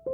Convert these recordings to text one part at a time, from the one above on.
Hello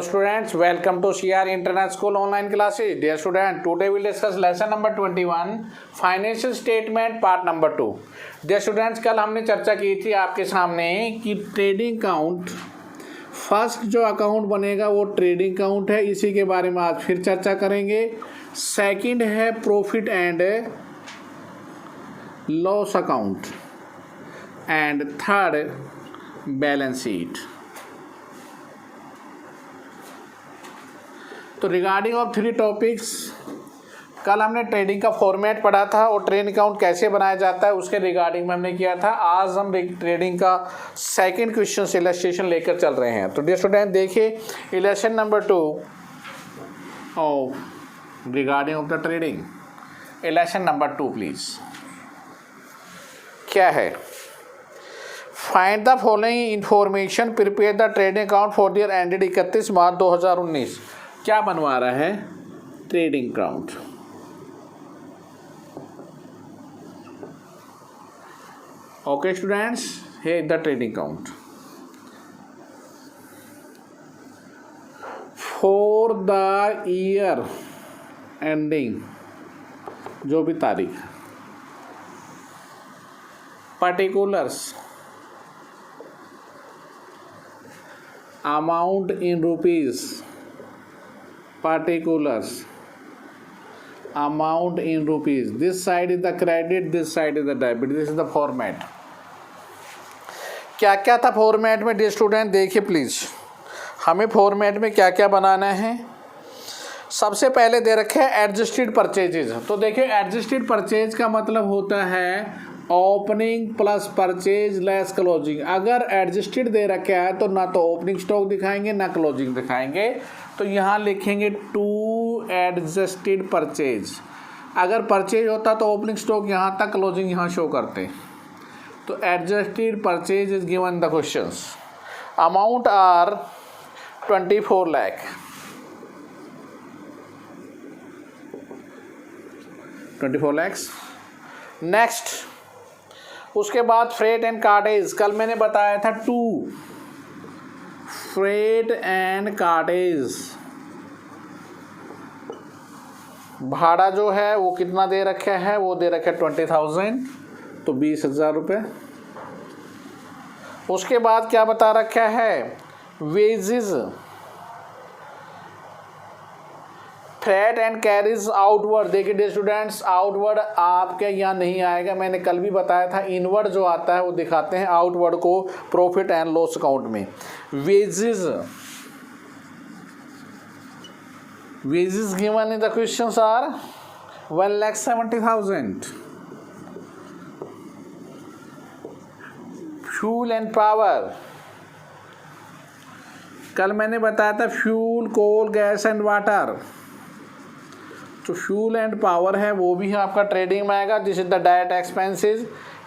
students, welcome to CR Internet School online classes. Dear student, today we'll discuss lesson number 21, financial statement part number 2. Dear students, कल हमने चर्चा की थी आपके सामने कि ट्रेडिंग अकाउंट, फर्स्ट जो अकाउंट बनेगा वो ट्रेडिंग अकाउंट है, इसी के बारे में आज फिर चर्चा करेंगे. सेकंड है profit and loss account and third balance sheet. तो रिगार्डिंग ऑफ थ्री टॉपिक्स, कल हमने ट्रेडिंग का फॉर्मेट पढ़ा था और ट्रेडिंग अकाउंट कैसे बनाया जाता है उसके रिगार्डिंग में हमने किया था. आज हम ट्रेडिंग का सेकंड क्वेश्चन इलस्ट्रेशन लेकर चल रहे हैं. तो डियर स्टूडेंट देखिए illustration number 2 of regarding of the trading. Illustration number 2 please. क्या है? Find the following information, prepare the trading account for the year ended 31 मार्च 2019. क्या बनवा रहा है? Trading account. Okay students, here the trading account for the year ending, जो भी तारीख, particulars, amount in rupees, particulars, amount in rupees. This side is the credit, this side is the debit. This is the format. क्या क्या था format में dear student? देखिए please, हमें format में क्या क्या बनाना है. सबसे पहले दे रखे हैं एडजस्टेड परचेजेज. तो देखिए एडजस्टेड परचेज का मतलब होता है opening plus purchase less closing. अगर एडजस्टेड दे रखा है तो ना तो ओपनिंग स्टॉक दिखाएंगे ना क्लोजिंग दिखाएंगे. तो यहाँ लिखेंगे टू एडजस्टेड परचेज. अगर परचेज होता तो ओपनिंग स्टॉक यहाँ तक, क्लोजिंग यहाँ शो करते. तो adjusted purchase is given the questions. Amount are 24 lakh. 24 lakhs. Next उसके बाद फ्रेट एंड कार्टेज. कल मैंने बताया था 2 फ्रेट एंड कार्टेज. भाड़ा जो है वो कितना दे रखा है? वो दे रखा है 20,000, तो 20,000 रुपये. उसके बाद क्या बता रखा है? Wages, freight and carries outward. देखिए डियर स्टूडेंट्स, आउटवर्ड आपके यहाँ नहीं आएगा, मैंने कल भी बताया था. इनवर्ड जो आता है वो दिखाते हैं आउटवर्ड को प्रॉफिट एंड लॉस अकाउंट में. Wages, wages given in the questions are 1,70,000. Fuel and power, कल मैंने बताया था fuel, coal, gas and water. तो फ्यूल एंड पावर है वो भी है आपका ट्रेडिंग में आएगा. This is the direct expenses.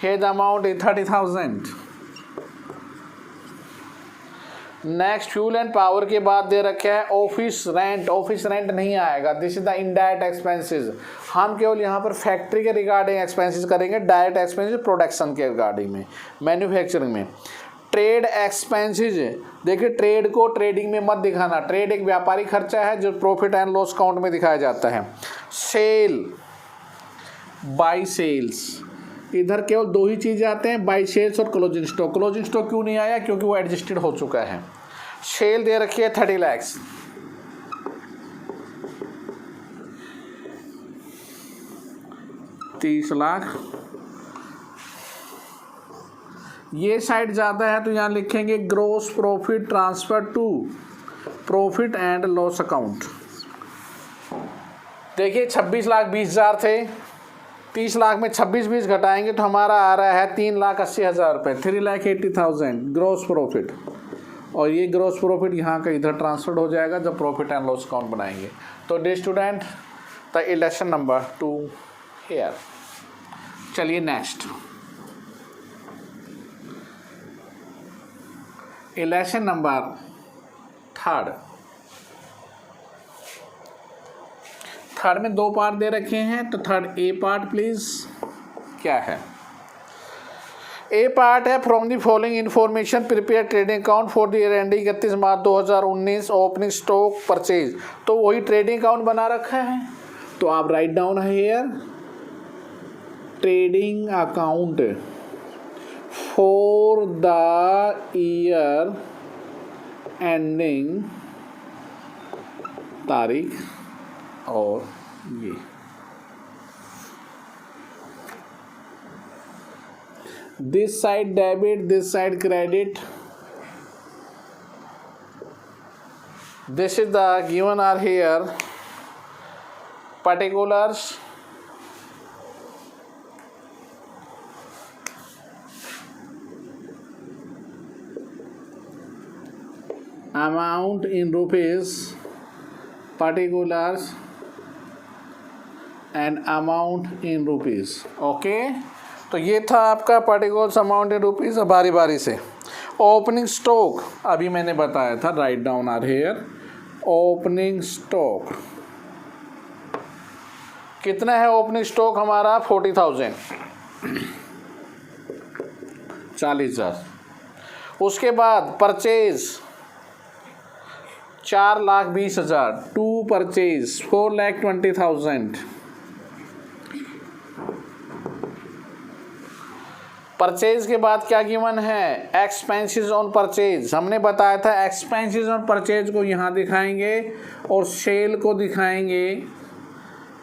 Here the amount is 30,000. Next fuel and power के बाद दे रखे है ऑफिस रेंट. ऑफिस रेंट नहीं आएगा. This is the indirect expenses. हम केवल यहाँ पर फैक्ट्री के रिगार्डिंग एक्सपेंसेस करेंगे. डायरेक्ट एक्सपेंसेस प्रोडक्शन के रिगार्डिंग में, मैन्युफैक्चरिंग में. ट्रेड एक्सपेंसेस, देखिए ट्रेड को ट्रेडिंग में मत दिखाना. ट्रेड एक व्यापारिक खर्चा है जो प्रॉफिट एंड लॉस अकाउंट में दिखाया जाता है. सेल, बाई सेल्स, इधर केवल 2 ही चीज़ें आते हैं, बाई सेल्स और क्लोजिंग स्टॉक. क्लोजिंग स्टॉक क्यों नहीं आया? क्योंकि वो एडजस्टेड हो चुका है. सेल दे रखी है 30 लाख. $30,00,000. ये साइड ज़्यादा है तो यहाँ लिखेंगे gross profit transfer to profit and loss account. देखिए 26,20,000 थे. 30 लाख में 26-20 घटाएंगे तो हमारा आ रहा है 3,80,000 रुपये. 3,80,000 ग्रोस प्रॉफिट. और ये ग्रोस प्रॉफिट यहाँ का इधर ट्रांसफर हो जाएगा जब प्रॉफिट एंड लॉस अकाउंट बनाएंगे. तो dear student, the election number 2 here. चलिए नेक्स्ट इलेक्शन नंबर 3. थर्ड में 2 पार्ट दे रखे हैं, तो थर्ड ए पार्ट प्लीज क्या है? ए पार्ट है from the following information prepare trading account for the year ending 31 March 2019 opening stock purchase. तो वही ट्रेडिंग अकाउंट बना रखा है, तो आप राइट डाउन है here trading account for the year ending तारीख और ये this side debit, this side credit. This is the given are here particulars amount in rupees, particulars and amount in rupees. Okay, तो ये था आपका particulars amount in rupees. बारी बारी से ओपनिंग स्टॉक अभी मैंने बताया था, right down are here opening stock कितना है? ओपनिंग स्टॉक हमारा 40,000 40,000। उसके बाद परचेज 4,20,000 टू परचेज 4,20,000। परचेज के बाद क्या गिवन है? Expenses on purchase. हमने बताया था एक्सपेंसेस ऑन परचेज को यहाँ दिखाएंगे और सेल को दिखाएंगे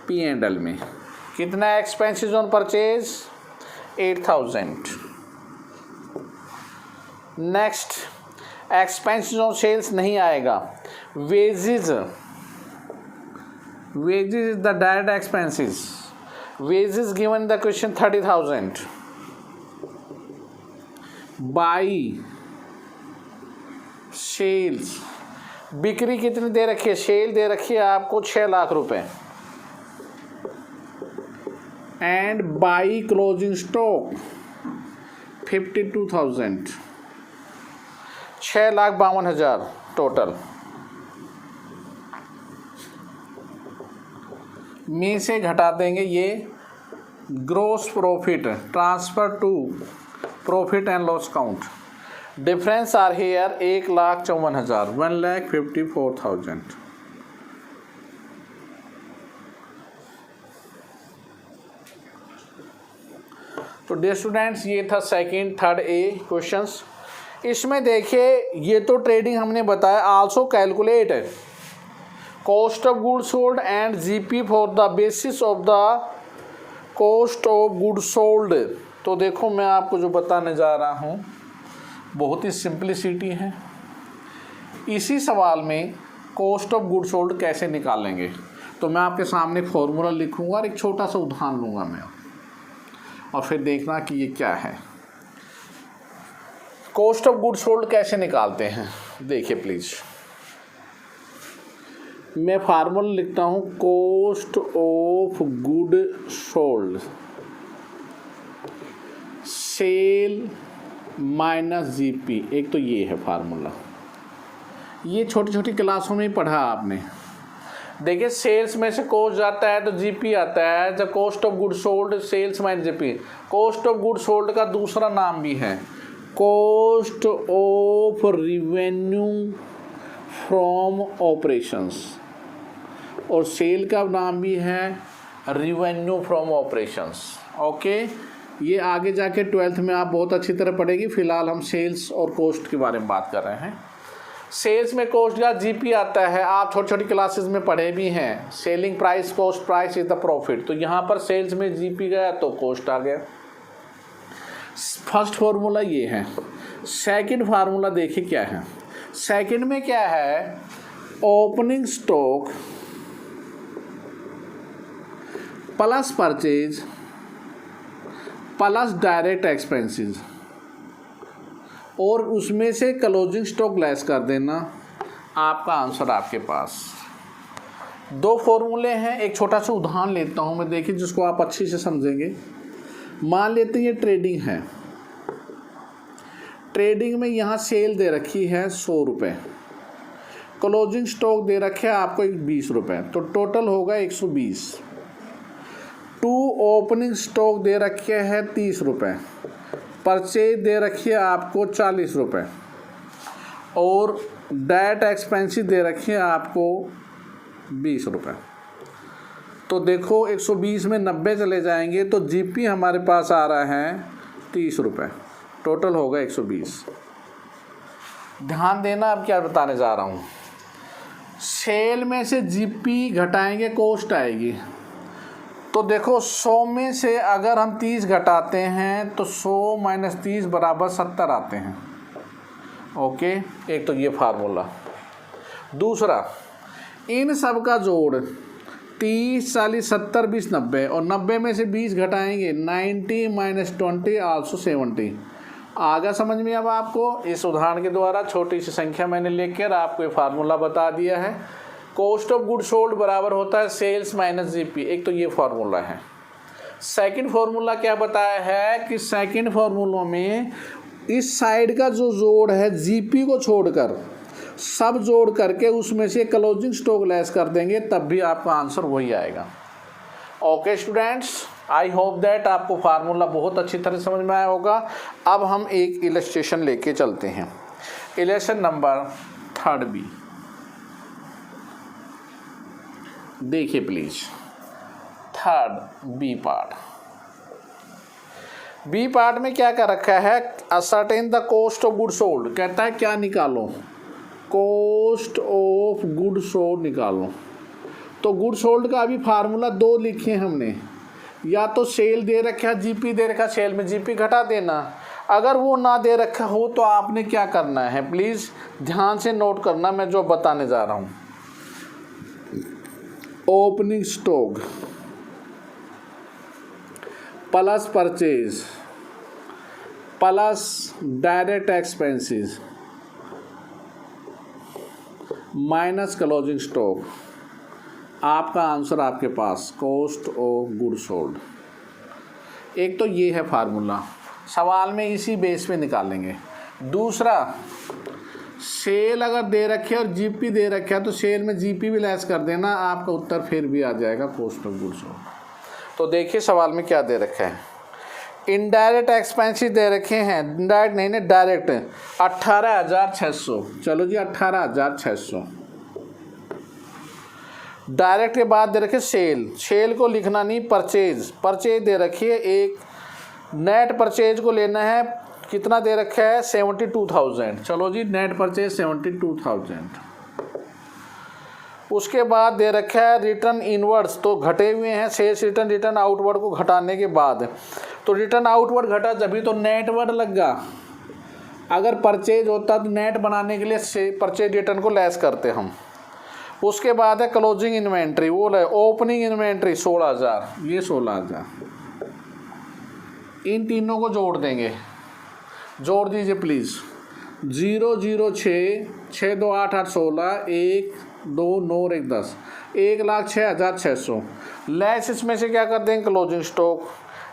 P&L में। कितना expenses on purchase? 8,000। Next expenses on sales नहीं आएगा। Wages, wages is the direct expenses. Wages given the question 30,000। By sales, बिक्री कितनी दे रखी है? सेल दे रखी है आपको 6 लाख रुपए। And by closing stock 52,000, 6,52,000 total. में से घटा देंगे ये gross profit transfer to profit and loss account. Difference are here 1,54,000, 1,54,000। तो डियर स्टूडेंट्स ये था सेकंड थर्ड ए क्वेश्चंस। इसमें देखिए ये तो ट्रेडिंग हमने बताया। Also calculate cost of goods sold and GP for the basis of the cost of goods sold. तो देखो मैं आपको जो बताने जा रहा हूँ बहुत ही सिंपलिसिटी है। इसी सवाल में कॉस्ट ऑफ गुड्स सोल्ड कैसे निकालेंगे, तो मैं आपके सामने फॉर्मूला लिखूंगा और एक छोटा सा उदाहरण लूँगा मैं, और फिर देखना कि ये क्या है। कॉस्ट ऑफ गुड्स सोल्ड कैसे निकालते हैं देखिए प्लीज़। मैं फार्मूला लिखता हूँ cost of good sold sale minus GP. एक तो ये है फार्मूला, ये छोटी छोटी क्लासों में ही पढ़ा आपने। देखिए सेल्स में से कॉस्ट जाता है तो जीपी आता है, the cost of good sold sales minus GP. Cost of good sold का दूसरा नाम भी है cost of revenue from operations, और सेल का नाम भी है रिवेन्यू फ्रॉम ऑपरेशंस। ओके, ये आगे जाके 12th में आप बहुत अच्छी तरह पढ़ेगी। फिलहाल हम सेल्स और कॉस्ट के बारे में बात कर रहे हैं। सेल्स में कॉस्ट का जीपी आता है, आप छोटी छोटी क्लासेस में पढ़े भी हैं। Selling price cost price is the profit. तो यहाँ पर सेल्स में जीपी गया तो कॉस्ट आ गया। फर्स्ट फार्मूला ये है। सेकंड फार्मूला देखिए क्या है। सेकंड में क्या है? Opening stock plus purchase plus direct expenses, और उसमें से क्लोजिंग स्टॉक लेस कर देना। आपका आंसर आपके पास। दो फॉर्मूले हैं, एक छोटा सा उदाहरण लेता हूं मैं, देखिए जिसको आप अच्छी से समझेंगे। मान लेते हैं ये ट्रेडिंग है। ट्रेडिंग में यहाँ सेल दे रखी है 100 रुपये, क्लोजिंग स्टॉक दे रखे हैं आपको 20 रुपये, तो टोटल होगा 120। 2 ओपनिंग स्टॉक दे रखे हैं 30 रुपये, परचेज दे रखी है आपको 40 रुपये, और डायरेक्ट एक्सपेंसिव दे रखी है आपको 20 रुपये। तो देखो 120 में 90 चले जाएंगे तो जीपी हमारे पास आ रहा है 30 रुपये, टोटल होगा 120। ध्यान देना अब क्या बताने जा रहा हूँ। सेल में से जीपी घटाएंगे, कॉस्ट आएगी। तो देखो 100 में से अगर हम 30 घटाते हैं तो 100 माइनस 30 बराबर 70 आते हैं। ओके, एक तो ये फार्मूला। दूसरा, इन सब का जोड़ 30, 40, 70, 20, 90, और 90 में से 20 घटाएंगे 90 माइनस 20 आल्सो 70। आगे समझ में अब आपको इस उदाहरण के द्वारा छोटी सी संख्या मैंने लेकर आपको ये फार्मूला बता दिया है। कॉस्ट ऑफ गुड सोल्ड बराबर होता है सेल्स माइनस जीपी, एक तो ये फार्मूला है। सेकंड फार्मूला क्या बताया है कि सेकंड फार्मूला में इस साइड का जो जोड़ है जीपी को छोड़कर सब जोड़ करके उसमें से क्लोजिंग स्टॉक लेस कर देंगे, तब भी आपका आंसर वही आएगा। Okay students, I hope that आपको फार्मूला बहुत अच्छी तरह समझ में आया होगा। अब हम एक इलस्ट्रेशन लेके चलते हैं। इलस्ट्रेशन नंबर 3 देखिए प्लीज। 3 पार्ट। बी पार्ट में क्या कर रखा है, ascertain the cost of good sold. कहता है क्या निकालो, कॉस्ट ऑफ गुड सोल्ड निकालो। तो गुड सोल्ड का अभी फार्मूला 2 लिखे हमने, या तो सेल दे रखा है जीपी दे रखा, सेल में जीपी घटा देना। अगर वो ना दे रखा हो तो आपने क्या करना है, प्लीज़ ध्यान से नोट करना मैं जो बताने जा रहा हूँ। Opening stock plus purchase plus direct expenses minus closing stock, आपका आंसर आपके पास कॉस्ट ऑफ गुड सोल्ड। एक तो ये है फार्मूला, सवाल में इसी बेस पे निकालेंगे। दूसरा, सेल अगर दे रखे और जीपी दे रखे है तो सेल में जीपी भी लेस कर देना, आपका उत्तर फिर भी आ जाएगा कॉस्ट ऑफ गुड सोल्ड। तो देखिए सवाल में क्या दे रखा है, इनडायरेक्ट एक्सपेंसिव दे रखे हैं, इनडायरेक्ट नहीं डायरेक्ट 18,600। चलो जी 18,600। डायरेक्ट के बाद दे रखे सेल, सेल को लिखना नहीं, परचेज, परचेज दे रखी है एक, नेट परचेज को लेना है, कितना दे रखा है 72,000। चलो जी नेट परचेज 72,000। उसके बाद दे रखा है रिटर्न इनवर्ड्स, तो घटे हुए हैं सेल्स रिटर्न, रिटर्न आउटवर्ड को घटाने के बाद, तो रिटर्न आउटवर्ड घटा जभी तो नेट वर्ड लगा। अगर परचेज होता तो नेट बनाने के लिए परचेज रिटर्न को लेस करते हम। उसके बाद है क्लोजिंग इन्वेंट्री, वो है ओपनिंग इन्वेंट्री 16,000, ये 16,000। इन तीनों को जोड़ देंगे, जोड़ दीजिए प्लीज़। 006 6 2 8 8 16 1 2 9 1 10, 1,06,600 लेस इसमें से क्या कर देंगे क्लोजिंग स्टॉक,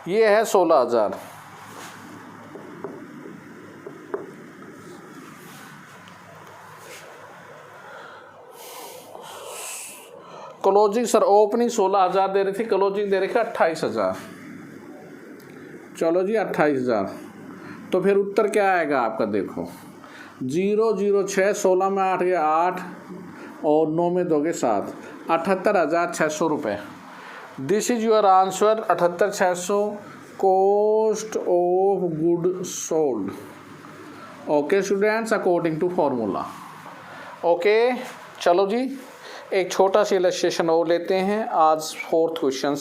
ये है 16,000। क्लोजिंग सर ओपनिंग 16,000 दे रही थी, क्लोजिंग दे रखी 28,000। चलो जी 28,000। तो फिर उत्तर क्या आएगा आपका, देखो 006 16 में 8 या 8 और 9 में 2 के 7, 78,600 रुपये। This is your answer, 78,600 cost of good sold. Okay students, according to formula. Okay चलो जी एक छोटा सा इलस्ट्रेशन और लेते हैं। आज 4th क्वेश्चन,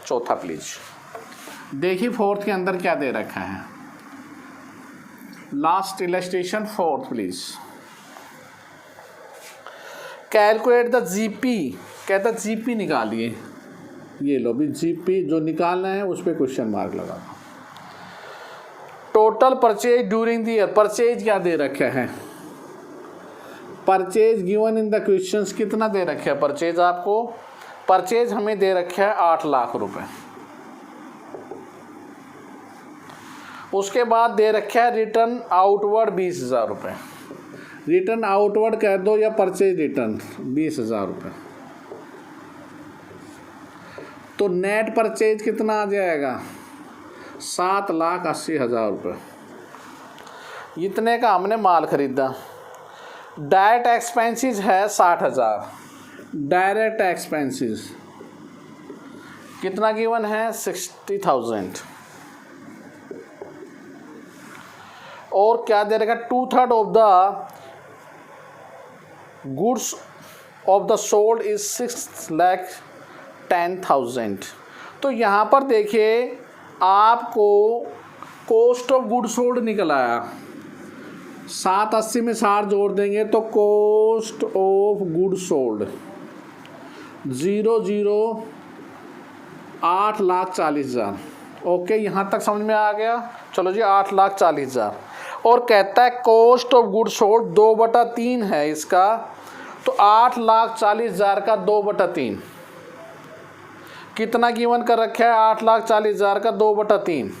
चौथा प्लीज देखिए। 4th के अंदर क्या दे रखा है, last illustration 4th please. Calculate the GP, कहता जीपी निकालिए। ये लो भी जीपी जो निकालना है उस पर क्वेश्चन मार्क लगा दो। Total purchase during the year, purchase क्या दे रखा है, purchase given in the questions कितना दे रखा है परचेज आपको, परचेज हमें दे रखा है 8 लाख रुपए। उसके बाद दे रखा है रिटर्न आउटवर्ड 20,000 रुपये। रिटर्न आउटवर्ड कह दो या परचेज रिटर्न 20,000 रुपये। तो नेट परचेज कितना आ जाएगा 7,80,000 रुपये। इतने का हमने माल खरीदा। डायरेक्ट एक्सपेंसेस है 60,000। डायरेक्ट एक्सपेंसेस कितना गिवन है 60,000। और क्या दे रखा 2/3 of the goods of the sold is 6,10,000। तो यहाँ पर देखिए आपको कॉस्ट ऑफ गुड सोल्ड निकल आया। 780 में 60 जोड़ देंगे तो cost of good sold 8,40,000। Okay, यहाँ तक समझ में आ गया। चलो जी 8,40,000। और कहता है कॉस्ट ऑफ गुड सोल्ड 2/3 है इसका, तो 8,40,000 का 2/3 कितना गिवन कर रखा है 8,40,000 का 2/3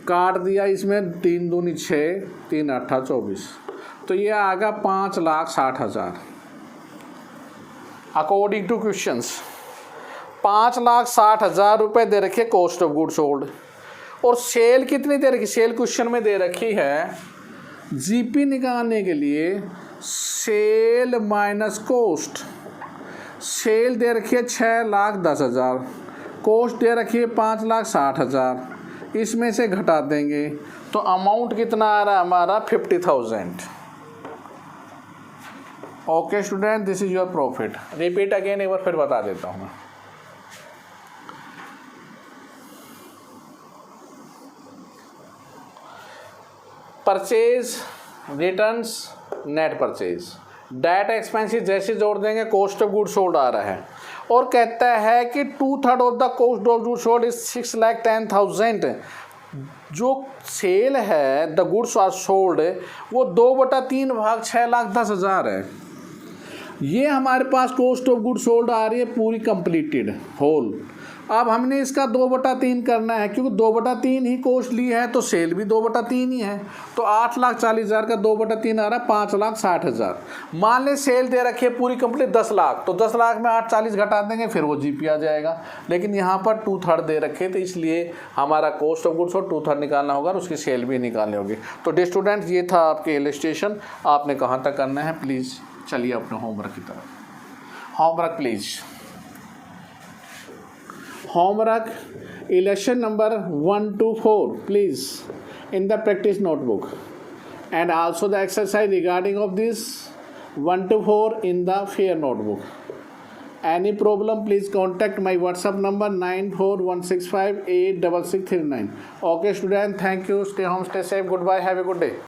काट दिया इसमें 3 दूनी 6, 3 8 24, तो ये आ गया 5,60,000 अकॉर्डिंग टू क्वेश्चंस। 5,60,000 रुपये दे रखे कॉस्ट ऑफ गुड सोल्ड। और सेल कितनी दे रखी, सेल क्वेश्चन में दे रखी है जीपी निकालने के लिए सेल माइनस कॉस्ट। सेल दे रखी है 6,10,000, कॉस्ट दे रखी है 5,60,000, इसमें से घटा देंगे तो अमाउंट कितना आ रहा है हमारा 50,000। Okay student, this is your profit. Repeat again एक बार फिर बता देता हूँ मैं। Purchase returns net purchase direct expenses जैसे जोड़ देंगे कॉस्ट ऑफ गुड सोल्ड आ रहा है। और कहता है कि 2/3 of the cost of good sold is 6,10,000। जो सेल है द गुड्स आर सोल्ड वो 2/3 भाग 6,10,000 है। ये हमारे पास कॉस्ट ऑफ गुड सोल्ड आ रही है पूरी कंप्लीटेड होल। अब हमने इसका 2/3 करना है, क्योंकि 2/3 ही कॉस्ट ली है तो सेल भी 2/3 ही है। तो 8,40,000 का 2/3 आ रहा है 5,60,000। मान लें सेल दे रखी है पूरी कंप्लीट 10 लाख, तो 10 लाख में 840 घटा देंगे फिर वो जीपी आ जाएगा। लेकिन यहाँ पर 2/3 दे रखे तो इसलिए हमारा कॉस्ट ऑफ गुड्स और 2/3 निकालना होगा और उसकी सेल भी निकालनी होगी। तो डियर स्टूडेंट्स, ये था आपके इलस्ट्रेशन। आपने कहाँ तक करना है प्लीज़ चलिए अपने होमवर्क की तरफ। Homework please. Homework election number 1 to 4 please in the practice notebook, and also the exercise regarding of this 1 to 4 in the fair notebook. Any problem please contact my WhatsApp number 9416586639. Okay student, thank you, stay home, stay safe, goodbye, have a good day.